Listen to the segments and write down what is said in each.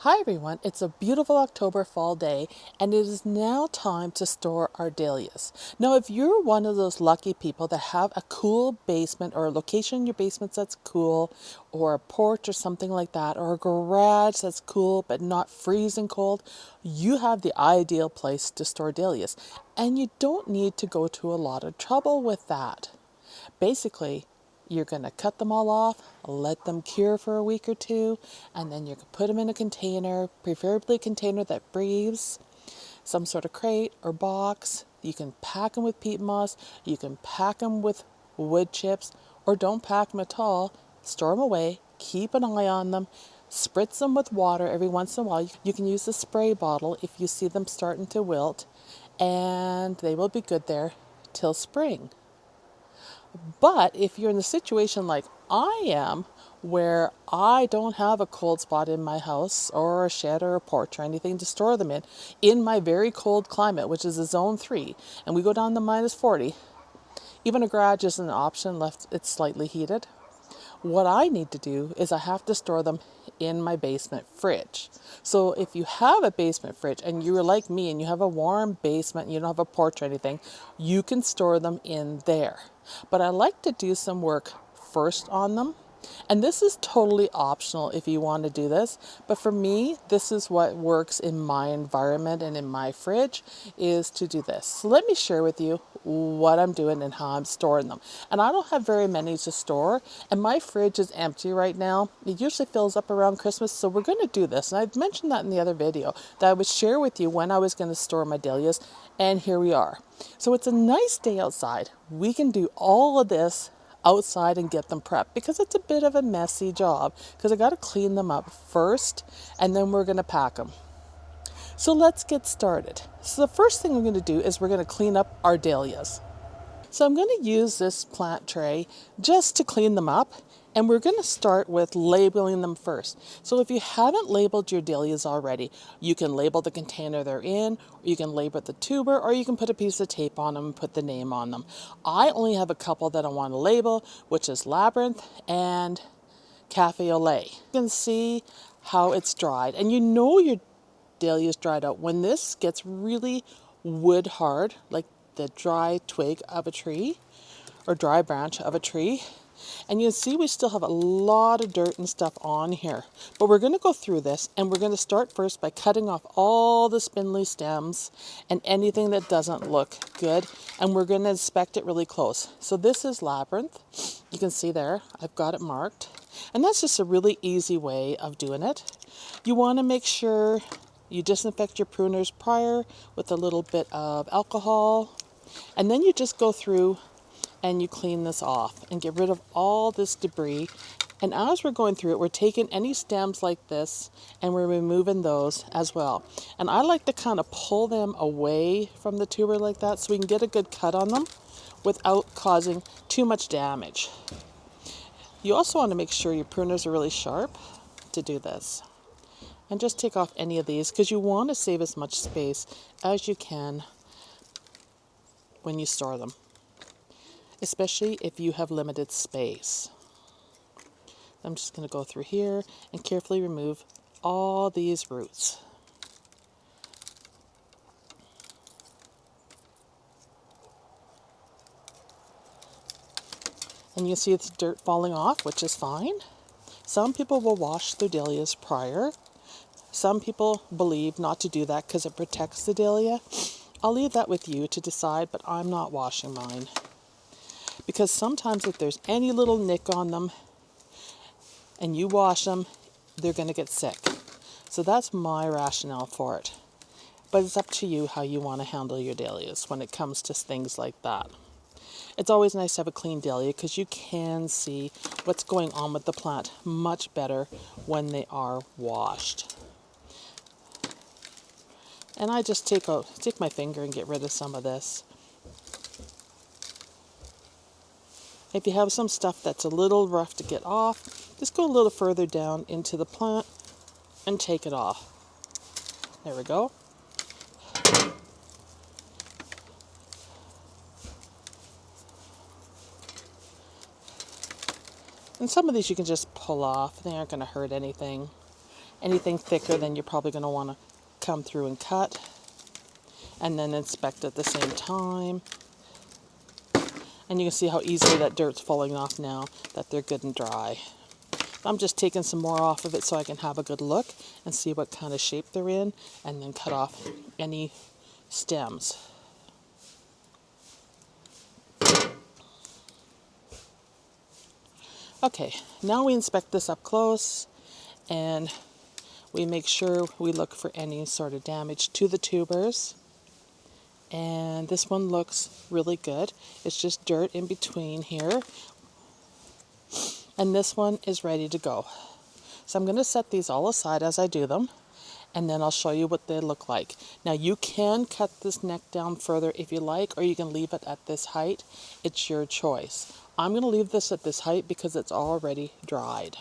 Hi everyone, it's a beautiful October fall day and it is now time to store our dahlias. Now if you're one of those lucky people that have a cool basement or a location in your basement that's cool, or a porch or something like that, or a garage that's cool but not freezing cold, you have the ideal place to store dahlias. And you don't need to go to a lot of trouble with that. Basically, you're going to cut them all off, let them cure for a week or two, and then you can put them in a container, preferably a container that breathes, some sort of crate or box. You can pack them with peat moss, you can pack them with wood chips, or don't pack them at all. Store them away, keep an eye on them, spritz them with water every once in a while. You can use a spray bottle if you see them starting to wilt, and they will be good there till spring. But if you're in the situation like I am, where I don't have a cold spot in my house or a shed or a porch or anything to store them in my very cold climate, which is a zone 3, and we go down to -40, even a garage isn't an option unless it's slightly heated. What I need to do is I have to store them in my basement fridge. So if you have a basement fridge and you're like me and you have a warm basement and you don't have a porch or anything, you can store them in there. But I like to do some work first on them. And this is totally optional if you want to do this. But for me, this is what works in my environment and in my fridge, is to do this. So let me share with you what I'm doing and how I'm storing them. And I don't have very many to store, and my fridge is empty right now. It usually fills up around Christmas, so we're going to do this. And I've mentioned that in the other video, that I would share with you when I was going to store my dahlias, and here we are. So it's a nice day outside. We can do all of this outside and get them prepped, because it's a bit of a messy job, because I got to clean them up first and then we're going to pack them. So let's get started. So the first thing I'm going to do is we're going to clean up our dahlias. So I'm going to use this plant tray just to clean them up, and we're going to start with labeling them first. So if you haven't labeled your dahlias already, you can label the container they're in, or you can label the tuber, or you can put a piece of tape on them and put the name on them. I only have a couple that I want to label, which is Labyrinth and Cafe au Lait. You can see how it's dried, and you know your dahlias dried out when this gets really wood hard, like the dry twig of a tree or dry branch of a tree. And you can see we still have a lot of dirt and stuff on here. But we're going to go through this, and we're going to start first by cutting off all the spindly stems and anything that doesn't look good. And we're going to inspect it really close. So this is Labyrinth. You can see there, I've got it marked. And that's just a really easy way of doing it. You want to make sure you disinfect your pruners prior with a little bit of alcohol. And then you just go through and you clean this off and get rid of all this debris. And as we're going through it, we're taking any stems like this and we're removing those as well. And I like to kind of pull them away from the tuber like that so we can get a good cut on them without causing too much damage. You also want to make sure your pruners are really sharp to do this. And just take off any of these, because you want to save as much space as you can when you store them, especially if you have limited space. I'm just going to go through here and carefully remove all these roots. And you see the dirt falling off, which is fine. Some people will wash their dahlias prior. Some people believe not to do that because it protects the dahlia. I'll leave that with you to decide, but I'm not washing mine. Because sometimes if there's any little nick on them and you wash them, they're going to get sick. So that's my rationale for it. But it's up to you how you want to handle your dahlias when it comes to things like that. It's always nice to have a clean dahlia because you can see what's going on with the plant much better when they are washed. And I just take my finger and get rid of some of this. If you have some stuff that's a little rough to get off, just go a little further down into the plant and take it off. There we go. And some of these you can just pull off. They aren't going to hurt anything. Anything thicker, then you're probably going to want to come through and cut and then inspect at the same time. And you can see how easily that dirt's falling off now that they're good and dry. I'm just taking some more off of it so I can have a good look and see what kind of shape they're in, and then cut off any stems. Okay, now we inspect this up close and we make sure we look for any sort of damage to the tubers. And this one looks really good. It's just dirt in between here. And this one is ready to go. So I'm going to set these all aside as I do them, and then I'll show you what they look like. Now you can cut this neck down further if you like, or you can leave it at this height. It's your choice. I'm going to leave this at this height because it's already dried.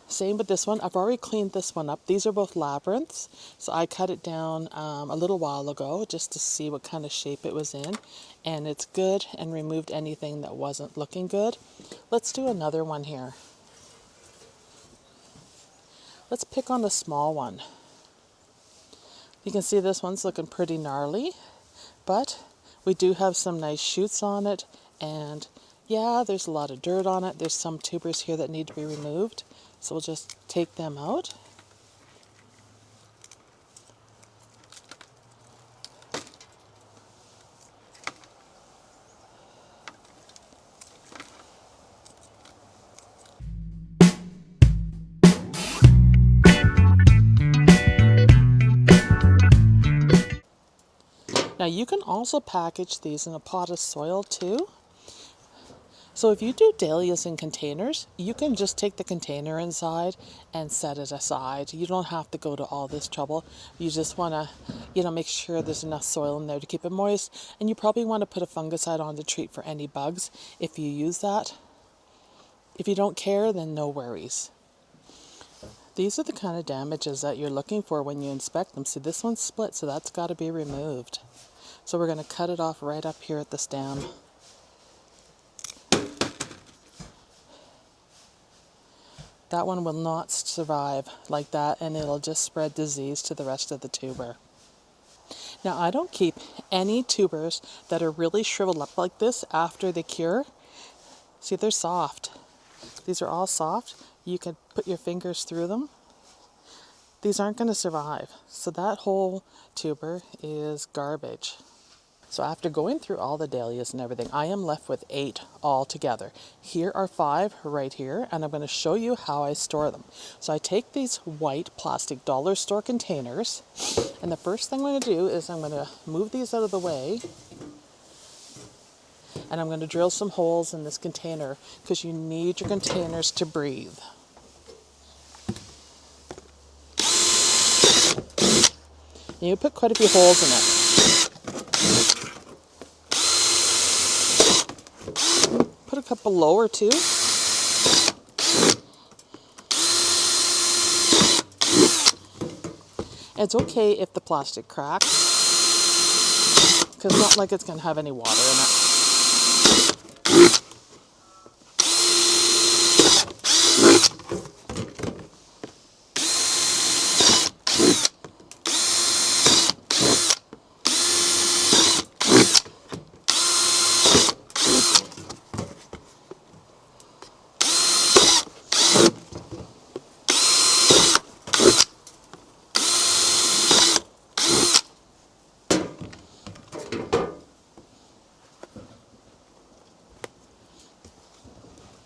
Same with this one. I've already cleaned this one up. These are both labyrinths. So I cut it down a little while ago just to see what kind of shape it was in. And it's good and removed anything that wasn't looking good. Let's do another one here. Let's pick on the small one. You can see this one's looking pretty gnarly, but we do have some nice shoots on it. And yeah, there's a lot of dirt on it. There's some tubers here that need to be removed. So we'll just take them out. Now you can also package these in a pot of soil too. So if you do dahlias in containers, you can just take the container inside and set it aside. You don't have to go to all this trouble. You just want to, make sure there's enough soil in there to keep it moist. And you probably want to put a fungicide on to treat for any bugs if you use that. If you don't care, then no worries. These are the kind of damages that you're looking for when you inspect them. See, this one's split, so that's got to be removed. So we're going to cut it off right up here at the stem. That one will not survive like that, and it'll just spread disease to the rest of the tuber. Now, I don't keep any tubers that are really shriveled up like this after they cure. See, they're soft. These are all soft. You can put your fingers through them. These aren't going to survive. So that whole tuber is garbage. So after going through all the dahlias and everything, I am left with 8 altogether. Here are 5 right here, and I'm going to show you how I store them. So I take these white plastic dollar store containers, and the first thing I'm going to do is I'm going to move these out of the way, and I'm going to drill some holes in this container because you need your containers to breathe. And you put quite a few holes in it. Put a couple lower too. It's okay if the plastic cracks, because it's not like it's going to have any water in it.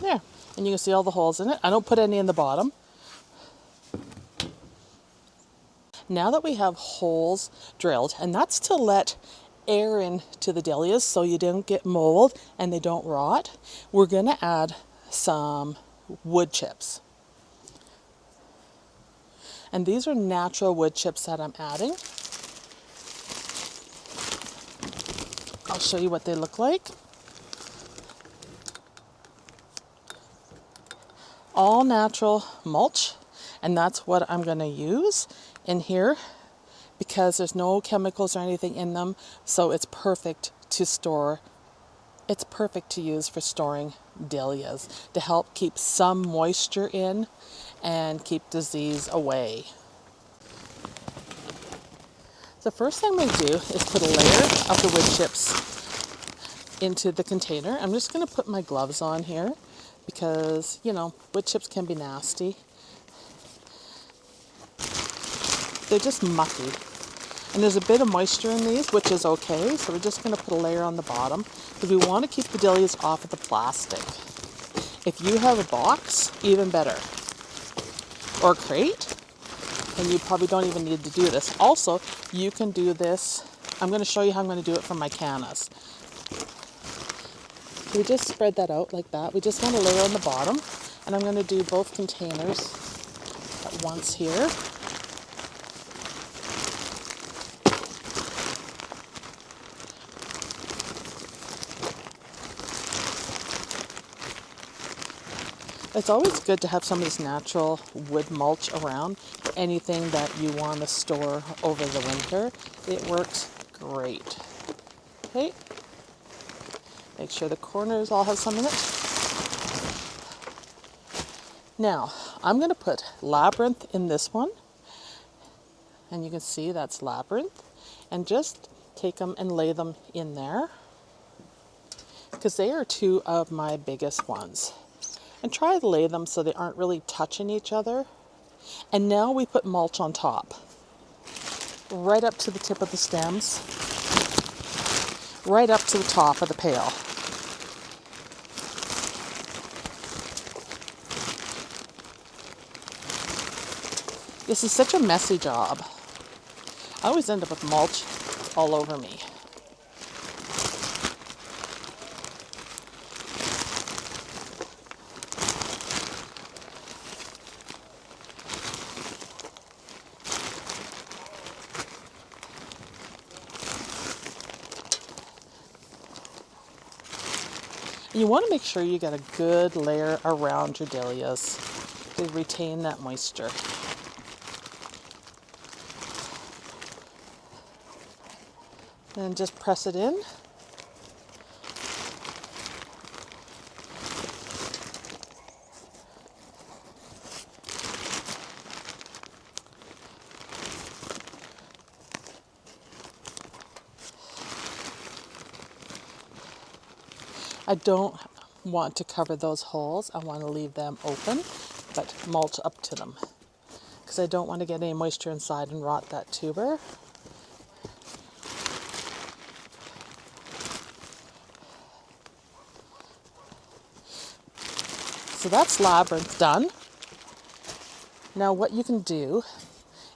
There, and you can see all the holes in it. I don't put any in the bottom. Now that we have holes drilled, and that's to let air into the dahlias so you don't get mold and they don't rot, we're going to add some wood chips. And these are natural wood chips that I'm adding. I'll show you what they look like. All natural mulch, and that's what I'm going to use in here because there's no chemicals or anything in them, so it's perfect to store It's perfect to use for storing dahlias to help keep some moisture in and keep disease away. The first thing I'm going to do is put a layer of the wood chips into the container. I'm just going to put my gloves on here because, you know, wood chips can be nasty. They're just mucky. And there's a bit of moisture in these, which is okay. So we're just going to put a layer on the bottom because we want to keep the dahlias off of the plastic. If you have a box, even better. Or a crate, and you probably don't even need to do this. Also, you can do this. I'm going to show you how I'm going to do it for my cannas. We just spread that out like that. We just want a layer on the bottom, and I'm going to do both containers at once here. It's always good to have some of this natural wood mulch around. Anything that you want to store over the winter, it works great. Okay, make sure the corners all have some in it. Now, I'm going to put labyrinth in this one, and you can see that's labyrinth, and just take them and lay them in there because they are two of my biggest ones. And try to lay them so they aren't really touching each other. And now we put mulch on top, right up to the tip of the stems, right up to the top of the pail. This is such a messy job. I always end up with mulch all over me. You want to make sure you get a good layer around your dahlias to retain that moisture. And just press it in. I don't want to cover those holes. I want to leave them open, but mulch up to them because I don't want to get any moisture inside and rot that tuber. So that's labyrinth done. Now what you can do,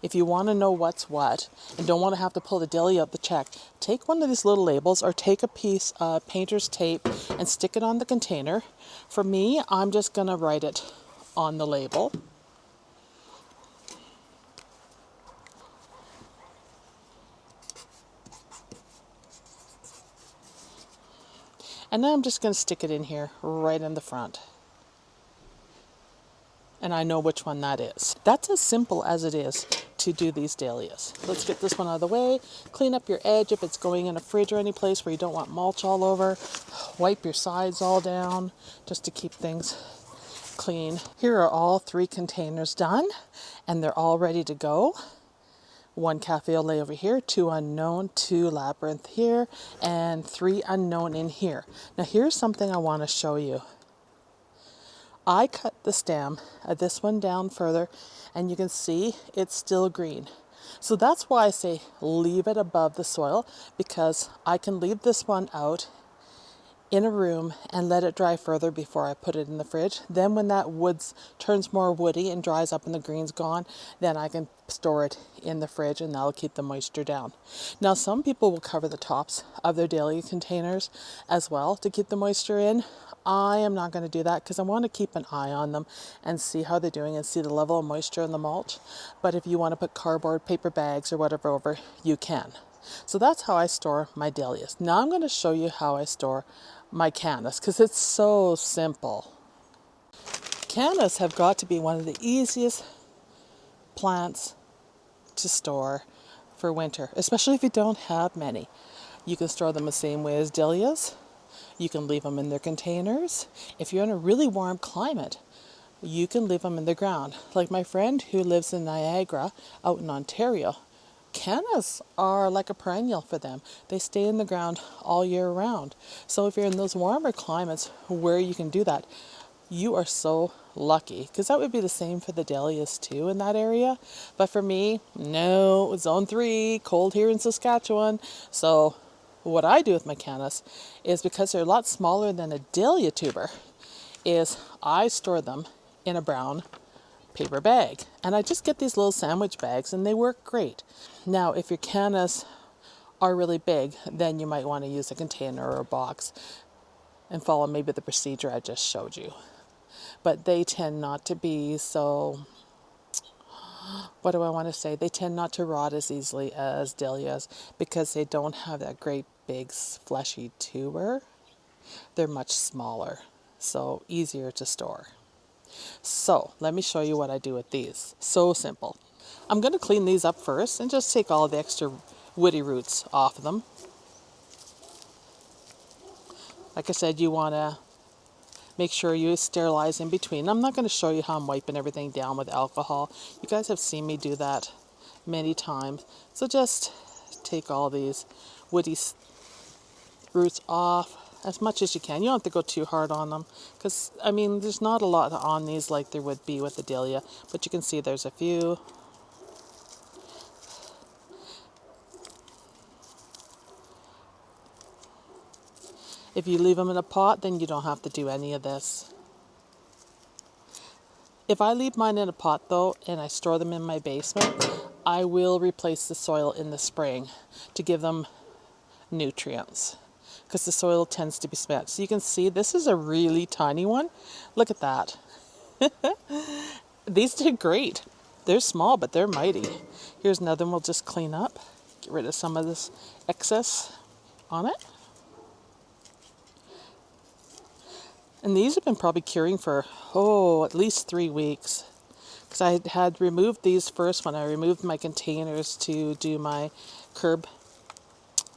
if you want to know what's what and don't want to have to pull the dahlia out the check, take one of these little labels or take a piece of painter's tape and stick it on the container. For me, I'm just going to write it on the label. And then I'm just going to stick it in here right in the front. And I know which one that is. That's as simple as it is to do these dahlias. Let's get this one out of the way. Clean up your edge if it's going in a fridge or any place where you don't want mulch all over. Wipe your sides all down just to keep things clean. Here are all 3 containers done, and they're all ready to go. 1 cafe au lait over here, 2 unknown, 2 labyrinth here, and 3 unknown in here. Now here's something I want to show you. I cut the stem of this one down further, and you can see it's still green. So that's why I say leave it above the soil, because I can leave this one out in a room and let it dry further before I put it in the fridge. Then when that wood turns more woody and dries up and the green's gone, then I can store it in the fridge and that'll keep the moisture down. Now some people will cover the tops of their dahlia containers as well to keep the moisture in. I am not going to do that because I want to keep an eye on them and see how they're doing and see the level of moisture in the mulch. But if you want to put cardboard, paper bags or whatever over, you can. So that's how I store my dahlias. Now I'm going to show you how I store my cannas because it's so simple. Cannas have got to be one of the easiest plants to store for winter, especially if you don't have many. You can store them the same way as dahlias. You can leave them in their containers. If you're in a really warm climate, you can leave them in the ground. Like my friend who lives in Niagara out in Ontario, cannas are like a perennial for them. They stay in the ground all year round. So if you're in those warmer climates where you can do that, you are so lucky, because that would be the same for the dahlias too in that area. But for me, no, zone 3, cold here in Saskatchewan. So what I do with my cannas is, because they're a lot smaller than a dahlia tuber, is I store them in a brown paper bag. And I just get these little sandwich bags and they work great. Now, if your cannas are really big, then you might want to use a container or a box and follow maybe the procedure I just showed you. But they tend not to be so, what do I want to say? They tend not to rot as easily as dahlias because they don't have that great big fleshy tuber. They're much smaller, so easier to store. So let me show you what I do with these. So simple. I'm going to clean these up first and just take all the extra woody roots off of them. Like I said, you want to make sure you sterilize in between. I'm not going to show you how I'm wiping everything down with alcohol. You guys have seen me do that many times. So just take all these woody roots off as much as you can. You don't have to go too hard on them, because I mean there's not a lot on these like there would be with the dahlia, but you can see there's a few. If you leave them in a pot, then you don't have to do any of this. If I leave mine in a pot though, and I store them in my basement, I will replace the soil in the spring to give them nutrients, because the soil tends to be spent. So you can see this is a really tiny one. Look at that. These did great. They're small, but they're mighty. Here's another one we'll just clean up. Get rid of some of this excess on it. And these have been probably curing for, at least 3 weeks. Because I had removed these first when I removed my containers to do my curb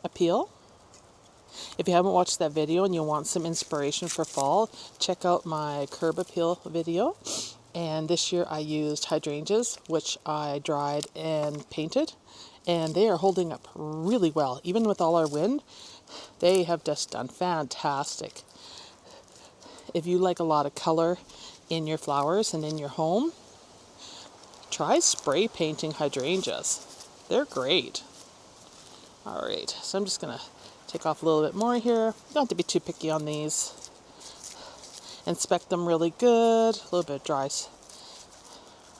appeal. If you haven't watched that video and you want some inspiration for fall, check out my curb appeal video. And this year I used hydrangeas, which I dried and painted. And they are holding up really well. Even with all our wind, they have just done fantastic. If you like a lot of color in your flowers and in your home, try spray painting hydrangeas. They're great. All right, so I'm just gonna take off a little bit more here. You don't have to be too picky on these. Inspect them really good. A little bit of dry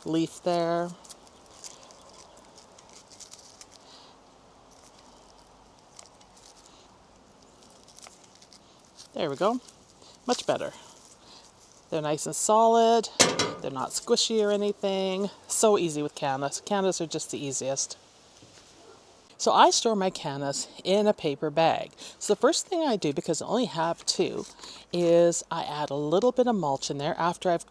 leaf there. There we go. Much better. They're nice and solid. They're not squishy or anything. So easy with cannas. Cannas are just the easiest. So I store my cannas in a paper bag. So the first thing I do, because I only have 2, is I add a little bit of mulch in there after I've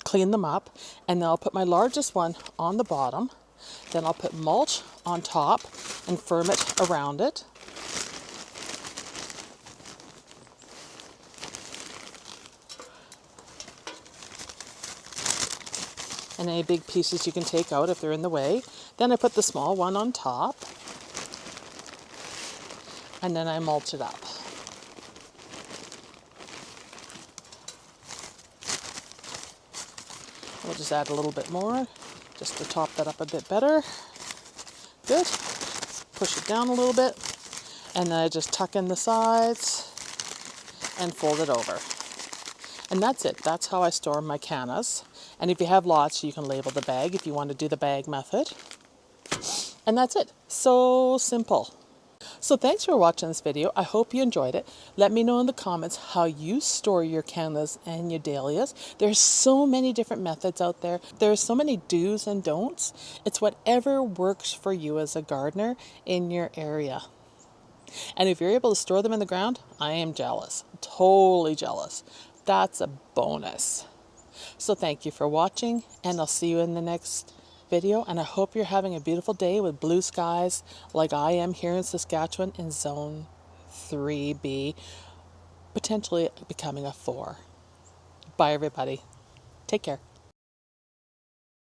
cleaned them up. And then I'll put my largest one on the bottom. Then I'll put mulch on top and firm it around it. And any big pieces you can take out if they're in the way. Then I put the small one on top. And then I mulch it up. We'll just add a little bit more, just to top that up a bit better. Good. Push it down a little bit. And then I just tuck in the sides and fold it over. And that's it. That's how I store my cannas. And if you have lots, you can label the bag if you want to do the bag method. And that's it. So simple. So thanks for watching this video. I hope you enjoyed it. Let me know in the comments how you store your cannas and your dahlias. There's so many different methods out there. There's so many do's and don'ts. It's whatever works for you as a gardener in your area. And if you're able to store them in the ground, I am jealous. Totally jealous. That's a bonus. So thank you for watching, and I'll see you in the next video. And I hope you're having a beautiful day with blue skies like I am here in Saskatchewan in Zone 3B. potentially becoming a 4. Bye, everybody. Take care.